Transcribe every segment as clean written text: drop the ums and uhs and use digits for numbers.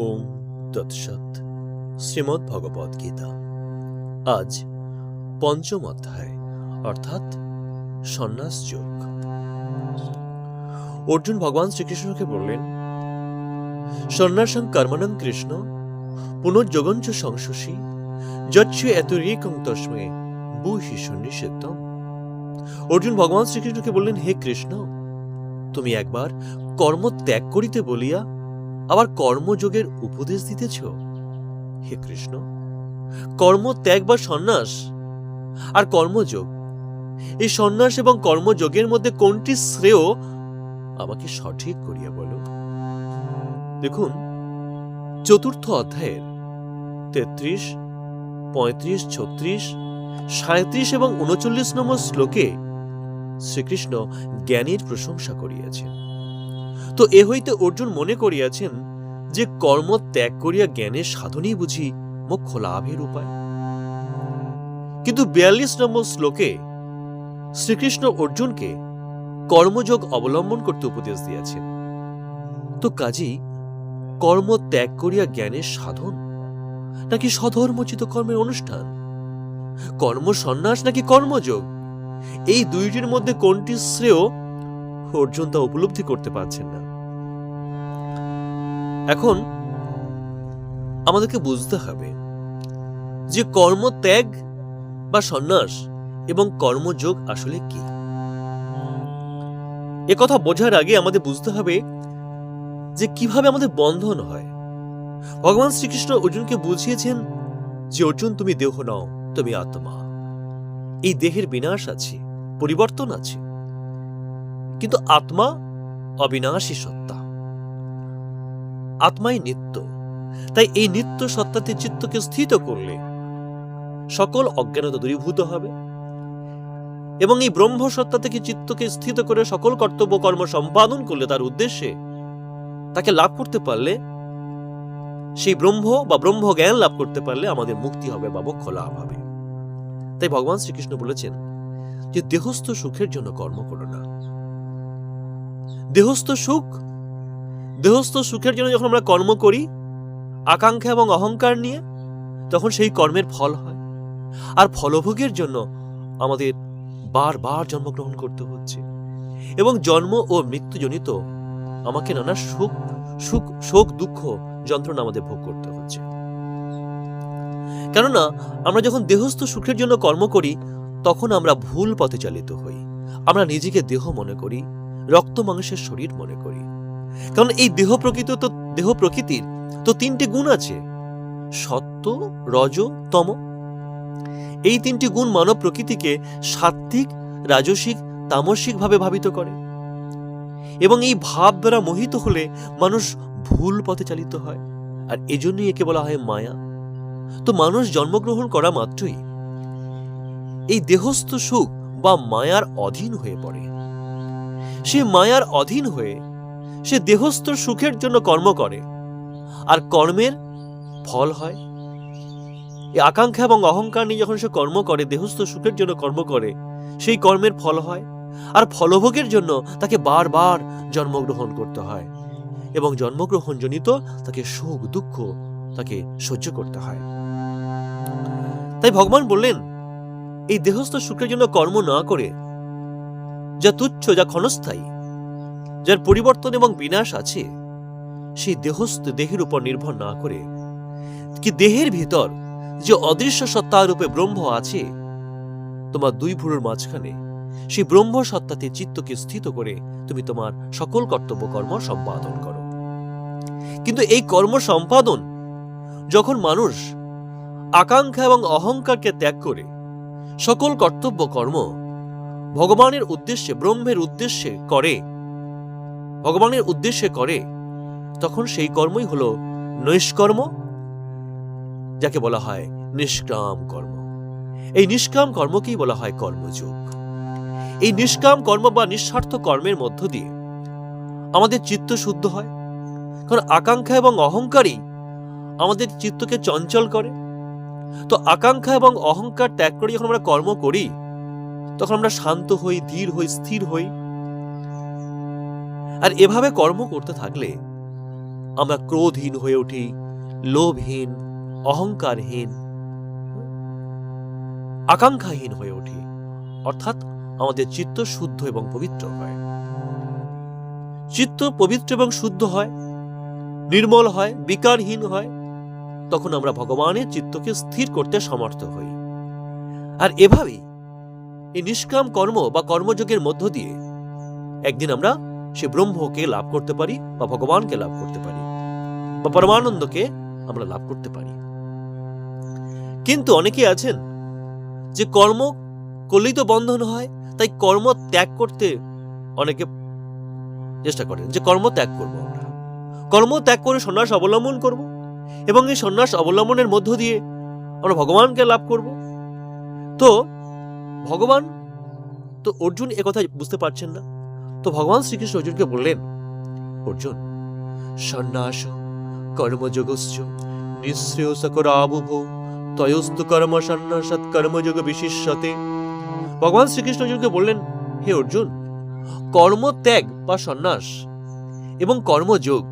ওম তৎসৎ। শ্রীমদ্ ভগবদ গীতা আজ পঞ্চম অধ্যায় অর্থাৎ সন্ন্যাস যোগ। অর্জুন ভগবান শ্রীকৃষ্ণকে বললেন, সন্ন্যাসং কর্মণং কৃষ্ণ পুনর্যোগঞ্চ সংশোষী যচ্ছ এতরেকং তস্মে বুহি সন্নিষেধম। অর্জুন ভগবান শ্রীকৃষ্ণকে বললেন, হে কৃষ্ণ, তুমি একবার কর্ম ত্যাগ করিতে বলিয়া আবার কর্মযোগের উপদেশ দিতেছ। হে কৃষ্ণ, কর্ম ত্যাগ বা সন্ন্যাস আর কর্মযোগ, এই সন্ন্যাস এবং কর্মযোগের মধ্যে কোনটি শ্রেয় আমাকে সঠিক করিয়া বলো। দেখুন, চতুর্থ অধ্যায়ের 33, 35, 36, 37 এবং 39 নম্বর শ্লোকে শ্রীকৃষ্ণ জ্ঞানীর প্রশংসা করিয়াছেন। তো এ হইতে অর্জুন মনে করিয়াছেন যে কর্ম ত্যাগ করিয়া জ্ঞানের সাধনই বুঝি মোক্ষ লাভের উপায়। কিন্তু 42 নম্বর শ্লোকে শ্রীকৃষ্ণ অর্জুনকে কর্মযোগ অবলম্বন করতে উপদেশ দিয়েছেন। তো কাজেই কর্ম ত্যাগ করিয়া জ্ঞানের সাধন নাকি স্বধর্মোচিত কর্মের অনুষ্ঠান, কর্ম সন্ন্যাস নাকি কর্মযোগ, এই দুইটির মধ্যে কোনটি শ্রেয় অর্জুন তা উপলব্ধি করতে পারছেন না। এখন আমাদেরকে বুঝতে হবে যে কর্মত্যাগ বা সন্ন্যাস এবং কর্মযোগ আসলে কি। একথা বোঝার আগে আমাদের বুঝতে হবে যে কিভাবে আমাদের বন্ধন হয়। ভগবান শ্রীকৃষ্ণ অর্জুনকে বুঝিয়েছেন যে অর্জুন, তুমি দেহ নও, তুমি আত্মা। এই দেহের বিনাশ আছে, পরিবর্তন আছে, কিন্তু আত্মা অবিনাশী সত্তা, আত্মাই নিত্য। তাই এই নিত্য সত্তাতে চিত্তকে স্থিত করলে সকল অজ্ঞানতা দূরীভূত হবে এবং এই ব্রহ্ম সত্তা থেকে চিত্তকে স্থিত করে সকল কর্তব্য কর্ম সম্পাদন করলে তার উদ্দেশ্যে তাকে লাভ করতে পারলে, সেই ব্রহ্ম বা ব্রহ্ম জ্ঞান লাভ করতে পারলে আমাদের মুক্তি হবে বা মোক্ষ লাভ হবে। তাই ভগবান শ্রীকৃষ্ণ বলেছেন যে দেহস্থ সুখের জন্য কর্ম করো না। দেহস্থ সুখের জন্য যখন আমরা কর্ম করি আকাঙ্ক্ষা এবং অহংকার নিয়ে, তখন সেই কর্মের ফল হয়। আর ফলভোগের জন্য আমাদের বারবার জন্মগ্রহণ করতে হচ্ছে এবং জন্ম ও মৃত্যুজনিত আমাকে নানা শোক দুঃখ যন্ত্রণা আমাদের ভোগ করতে হচ্ছে। কেননা আমরা যখন দেহস্থ সুখের জন্য কর্ম করি তখন আমরা ভুল পথে চালিত হই। আমরা নিজেকে দেহ মনে করি, রক্ত মাংসের শরীর মনে করি। কারণ এই দেহ প্রকৃতির তো 3টি গুণ আছে, সত্ত্ব, রজ, তম। এই 3টি গুণ মানব প্রকৃতিকে সাত্ত্বিক, রাজসিক, তামসিক ভাবে ভাবিত করে এবং এই ভাব দ্বারা মোহিত হলে মানুষ ভুল পথে চালিত হয়। আর এজন্যই একে বলা হয় মায়া। তো মানুষ জন্মগ্রহণ করা মাত্রই এই দেহস্থ সুখ বা মায়ার অধীন হয়ে পড়ে। সে মায়ার অধীন হয়ে সে দেহস্থ সুখের জন্য কর্ম করে আর কর্মের ফল হয়। এই আকাঙ্ক্ষা এবং অহংকার নিয়ে যখন সে কর্ম করে, দেহস্থ সুখের জন্য কর্ম করে, সেই কর্মের ফল হয়। আর ফলভোগের জন্য তাকে বারবার জন্মগ্রহণ করতে হয় এবং জন্মগ্রহণ জনিত তাকে সুখ দুঃখ তাকে সহ্য করতে হয়। তাই ভগবান বললেন, এই দেহস্থ সুখের জন্য কর্ম না করে, যা তুচ্ছ, যা ক্ষণস্থায়ী, যার পরিবর্তন এবং বিনাশ আছে, সেই দেহের উপর নির্ভর না করে কি দেহের ভিতর যে অদৃশ্য সত্তা রূপে ব্রহ্ম আছে, তোমার 2 ভ্রুর মাঝখানে সেই ব্রহ্ম সত্তাতে চিত্তকে স্থিত করে তুমি তোমার সকল কর্তব্য কর্ম সম্পাদন করো। কিন্তু এই কর্ম সম্পাদন যখন মানুষ আকাঙ্ক্ষা এবং অহংকারকে ত্যাগ করে সকল কর্তব্য কর্ম ভগবানের উদ্দেশ্যে, ব্রহ্মের উদ্দেশ্যে করে, ভগবানের উদ্দেশ্যে করে, তখন সেই কর্মই হলো নৈষ্কর্ম, যাকে বলা হয় নিষ্কাম কর্ম। এই নিষ্কাম কর্মকেই বলা হয় কর্মযোগ। এই নিষ্কাম কর্ম বা নিঃস্বার্থ কর্মের মধ্য দিয়ে আমাদের চিত্ত শুদ্ধ হয়। কারণ আকাঙ্ক্ষা এবং অহংকারই আমাদের চিত্তকে চঞ্চল করে। তো আকাঙ্ক্ষা এবং অহংকার ত্যাগ করে যখন আমরা কর্ম করি তখন আমরা শান্ত হই, ধীর হই, স্থির হই। আর এভাবে কর্ম করতে থাকলে আমরা ক্রোধহীন হয়ে উঠি, লোভহীন, অহংকারহীন, আকাঙ্ক্ষাহীন হয়ে উঠি, অর্থাৎ আমাদের চিত্ত শুদ্ধ এবং পবিত্র হয়। চিত্ত পবিত্র এবং শুদ্ধ হয়, নির্মল হয়, বিকারহীন হয়, তখন আমরা ভগবানের চিত্তকে স্থির করতে সমর্থ হই। আর এভাবেই এই নিষ্কাম কর্ম বা কর্মযোগের মধ্য দিয়ে একদিন আমরা সে ব্রহ্মকে লাভ করতে পারি, বা ভগবানকে লাভ করতে পারি, বা পরমানন্দকে আমরা লাভ করতে পারি। কিন্তু অনেকে আছেন যে কর্ম করলেই তো বন্ধন হয়, তাই কর্ম ত্যাগ করতে অনেকে চেষ্টা করেন যে কর্ম ত্যাগ করবো, আমরা কর্ম ত্যাগ করে সন্ন্যাস অবলম্বন করব, এবং এই সন্ন্যাস অবলম্বনের মধ্য দিয়ে আমরা ভগবানকে লাভ করব। তো ভগবান তো অর্জুন একথা বুঝতে পারছেন না। তো ভগবান শ্রীকৃষ্ণ অর্জুনকে বললেন, অর্জুন, সন্ন্যাস কর্মযোগশ্চ নিঃশ্রেয়সকরাবুভ তয়োস্তু কর্ম সন্ন্যাসাৎ কর্মযোগ বিশিষ্যতে। ভগবান শ্রীকৃষ্ণ অর্জুনকে বললেন, হে অর্জুন, কর্মত্যাগ বা সন্ন্যাস এবং কর্মযোগ,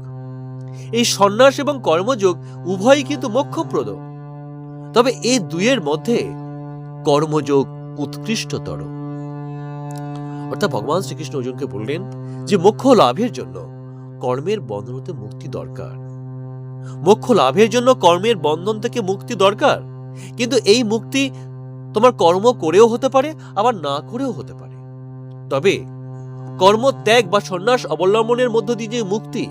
এই সন্ন্যাস এবং কর্মযোগ উভয়ই কিন্তু মোক্ষপ্রদ। তবে এই দুইয়ের মধ্যে কর্মযোগ উৎকৃষ্টতর। অর্থাৎ ভগবান শ্রীকৃষ্ণ অর্জুনকে বললেন যে মোক্ষ লাভের জন্য কর্মের বন্ধন হতে মুক্তি দরকার। মোক্ষ লাভের জন্য কর্মের বন্ধন থেকে মুক্তি দরকার, কিন্তু এই মুক্তি তোমার কর্ম করেও হতে পারে, আবার না করেও হতে পারে। তবে কর্ম ত্যাগ বা সন্ন্যাস অবলম্বনের মধ্য দিয়ে যে মুক্তি,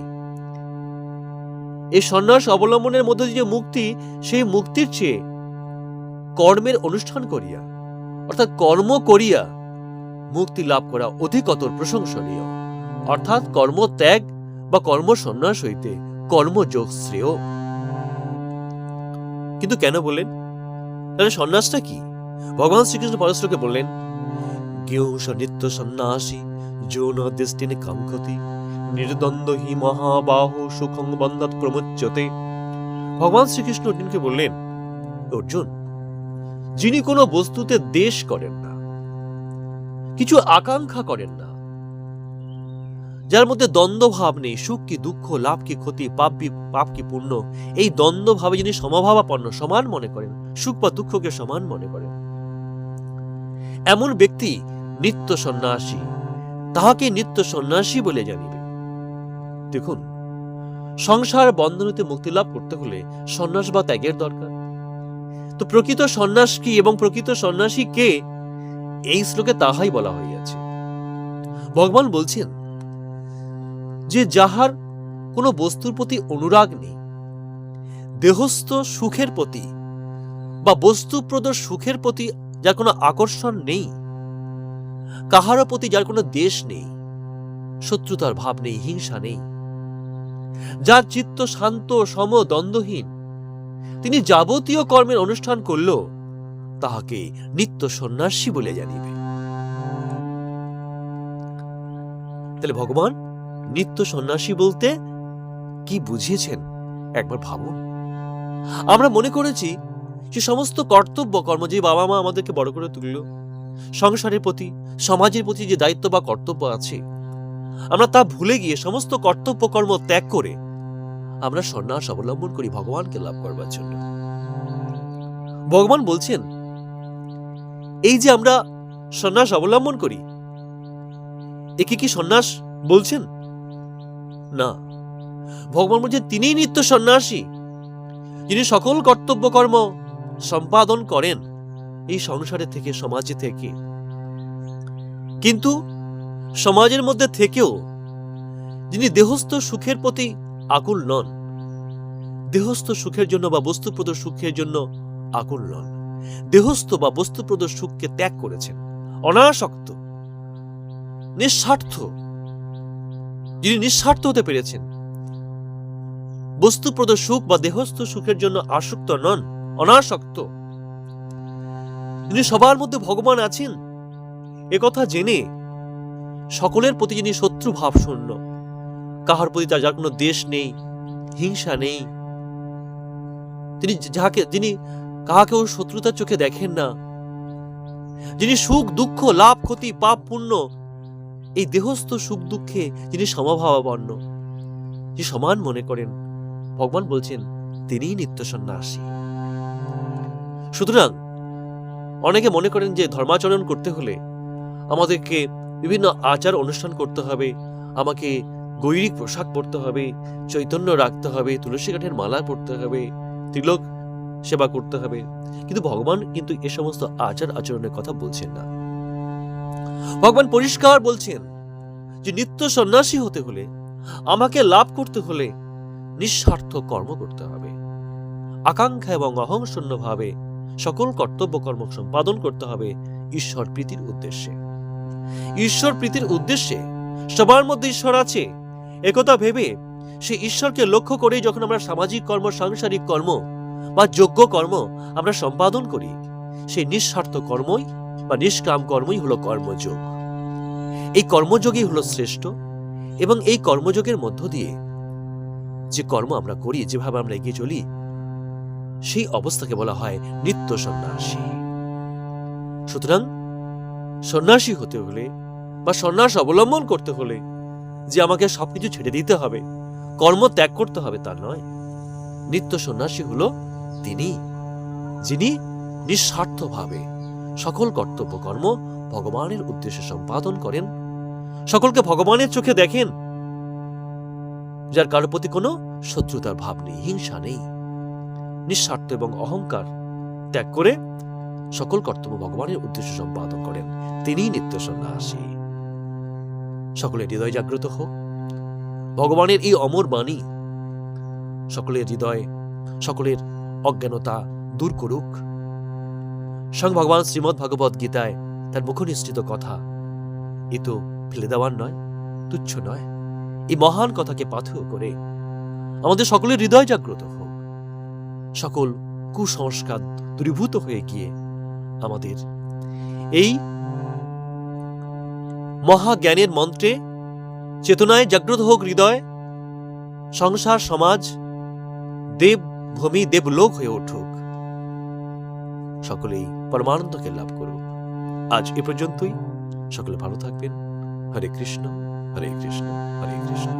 এই সন্ন্যাস অবলম্বনের মধ্য দিয়ে যে মুক্তি, সেই মুক্তির চেয়ে কর্মের অনুষ্ঠান করিয়া, অর্থাৎ কর্ম করিয়া মুক্তি লাভ করা অধিকতর প্রশংসনীয়। অর্থাৎ কর্ম ত্যাগ বা কর্ম সন্ন্যাস হইতে কর্মযোগ শ্রেয়। কিন্তু কেন বললেন? তাহলে সন্ন্যাসটা কি? ভগবান শ্রীকৃষ্ণ পরশ্লোকে বললেন, জ্ঞেয়স নিত্য সন্ন্যাসী যৌন দৃষ্টিনে কাঙ্ক্ষতি নির্দ্বন্দ্ব হি মহাবাহু সুখং বন্ধাৎ প্রমুচ্যতে। ভগবান শ্রীকৃষ্ণ অর্জুনকে বললেন, অর্জুন, যিনি কোনো বস্তুতে দেশ করেন না, কিছু আকাঙ্ক্ষা করেন না, যার মধ্যে দ্বন্দ্ব ভাব নেই, সুখ কি দুঃখ, লাভ কি ক্ষতি, পাপ কি পুণ্য, এই দ্বন্দ্ব ভাবে যিনি সমভাবাপন্ন, সমান মনে করেন, সুখ বা দুঃখকে সমান মনে করেন, এমন ব্যক্তি নিত্য সন্ন্যাসী, তাহাকে নিত্য সন্ন্যাসী বলে জানিবে। দেখুন, সংসার বন্ধন হতে মুক্তি লাভ করতে হলে সন্ন্যাস বা ত্যাগের দরকার। তো প্রকৃত সন্ন্যাস কি এবং প্রকৃত সন্ন্যাসী কে, এই শ্লোকে তাহাই বলা হইয়াছে। ভগবান বলছেন যে যাহার কোনো বস্তুর প্রতি অনুরাগ নেই, দেহস্থ সুখের প্রতি বা বস্তুপ্রদ সুখের প্রতি যার কোনো আকর্ষণ নেই, কাহারও প্রতি যার কোনো দেশ নেই, শত্রুতার ভাব নেই, হিংসা নেই, যার চিত্ত শান্ত সম দ্বন্দ্বহীন, তিনি যাবতীয় কর্মের অনুষ্ঠান করল, তাহাকে নিত্য সন্ন্যাসী বলে জানিবে। তাহলে ভগবান নিত্য সন্ন্যাসী বলতে কি বুঝিয়েছেন একবার ভাবুন। আমরা মনে করেছি যে সমস্ত কর্তব্য কর্ম, যে বাবা মা আমাদেরকে বড় করে তুলল, সংসারের প্রতি, সমাজের প্রতি যে দায়িত্ব বা কর্তব্য আছে, আমরা তা ভুলে গিয়ে সমস্ত কর্তব্য কর্ম ত্যাগ করে আমরা সন্ন্যাস অবলম্বন করি ভগবানকে লাভ করবার জন্য। ভগবান বলছেন, এই যে আমরা সন্ন্যাস অবলম্বন করি, একে কি সন্ন্যাস বলছেন? না, ভগবান বলছেন তিনিই নিত্য সন্ন্যাসী, যিনি সকল কর্তব্য কর্ম সম্পাদন করেন এই সংসারে থেকে, সমাজে থেকে। কিন্তু সমাজের মধ্যে থেকেও যিনি দেহস্থ সুখের প্রতি আকুল নন, দেহস্থ সুখের জন্য বা বস্তুপ্রদ সুখের জন্য আকুল নন, দেহস্থ বা বস্তুপ্রদ সুখকে ত্যাগ করেছেন, অনাসক্ত, নিঃস্বার্থ, যিনি নিঃস্বার্থ হতে পেরেছেন, বস্তুপ্রদ সুখ বা দেহস্থ সুখের জন্য আসক্ত নন, অনাসক্ত, যিনি সবার মধ্যে ভগবান আছেন একথা জেনে সকলের প্রতি যিনি শত্রু ভাব শূন্য, কাহার প্রতি তার যার কোনো দেশ নেই, হিংসা নেই, যিনি কাহাকেও শত্রুতার চোখে দেখেন না, যিনি সুখ দুঃখ লাভ ক্ষতি পাপ পুণ্য এই দেহস্থ সুখ দুঃখে যিনি সমভাবাপন্ন, যে সমান মনে করেন, ভগবান বলছেন তিনিই নিত্য সন্ন্যাসী। সুতরাং অনেকে মনে করেন যে ধর্মাচরণ করতে হলে আমাদেরকে বিভিন্ন আচার অনুষ্ঠান করতে হবে, আমাকে গৈরিক পোশাক পরতে হবে, চৈতন্য রাখতে হবে, তুলসী কাঠের মালা পরতে হবে, তিলক সেবা করতে হবে। কিন্তু ভগবান কিন্তু এ সমস্ত আচার আচরণের কথা বলছেন না। ভগবান পরিষ্কার বলছেন যে নিত্য সন্ন্যাসী হতে হলে, আমাকে লাভ করতে হলে নিঃস্বার্থ কর্ম করতে হবে, আকাঙ্ক্ষা এবং অহং শূন্য ভাবে সকল কর্তব্য কর্ম সম্পাদন করতে হবে ঈশ্বর প্রীতির উদ্দেশ্যে। ঈশ্বর প্রীতির উদ্দেশ্যে সবার মধ্যে ঈশ্বর আছে একথা ভেবে সে ঈশ্বরকে লক্ষ্য করে যখন আমরা সামাজিক কর্ম, সাংসারিক কর্ম বা যোগ্য কর্ম আমরা সম্পাদন করি, সেই নিঃস্বার্থ কর্মই বা নিষ্কাম কর্মই হলো কর্মযোগ। এই কর্মযোগই হলো শ্রেষ্ঠ, এবং এই কর্মযোগের মধ্য দিয়ে যে কর্ম আমরা করি, যেভাবে আমরা এগিয়ে চলি, সেই অবস্থাকে বলা হয় নিত্য সন্ন্যাসী। সুতরাং সন্ন্যাসী হতে হলে বা সন্ন্যাস অবলম্বন করতে হলে যে আমাকে সবকিছু ছেড়ে দিতে হবে, কর্ম ত্যাগ করতে হবে, তা নয়। নিত্য সন্ন্যাসী হলো তিনি যিনি নিঃস্বার্থভাবে সকল কর্তব্য কর্ম ভগবানের উদ্দেশ্যে সম্পাদন করেন, সকলকে ভগবানের চোখে দেখেন, যার কারো প্রতি কোনো শত্রুতার ভাব নেই, হিংসা নেই, নিঃস্বার্থ এবং অহংকার ত্যাগ করে সকল কর্তব্য ভগবানের উদ্দেশ্যে সম্পাদন করেন, তিনিই নিত্য সন্ন্যাসী। সকলের হৃদয় জাগ্রত হোক, ভগবানের এই অমর বাণী সকলের হৃদয়, সকলের অজ্ঞানতা দূর করুক। স্বয়ং ভগবান শ্রীমদ্ ভগবত গীতায় তার মুখনিসৃত কথা এ তো ফেলে দেওয়ার নয়, তুচ্ছ নয়। এই মহান কথাকে পাথেয় করে আমাদের সকলের হৃদয় জাগ্রত হোক, সকল কুসংস্কার দূরীভূত হয়ে গিয়ে আমাদের এই মহাজ্ঞানের মন্ত্রে চেতনায় জাগ্রত হোক হৃদয়, সংসার সমাজ দেব ভূমি দেবলোক হয়ে উঠুক, সকলেই পরমানন্দকে লাভ করুক। আজ এ পর্যন্তই। সকলে ভালো থাকবেন। হরে কৃষ্ণ, হরে কৃষ্ণ, হরে কৃষ্ণ।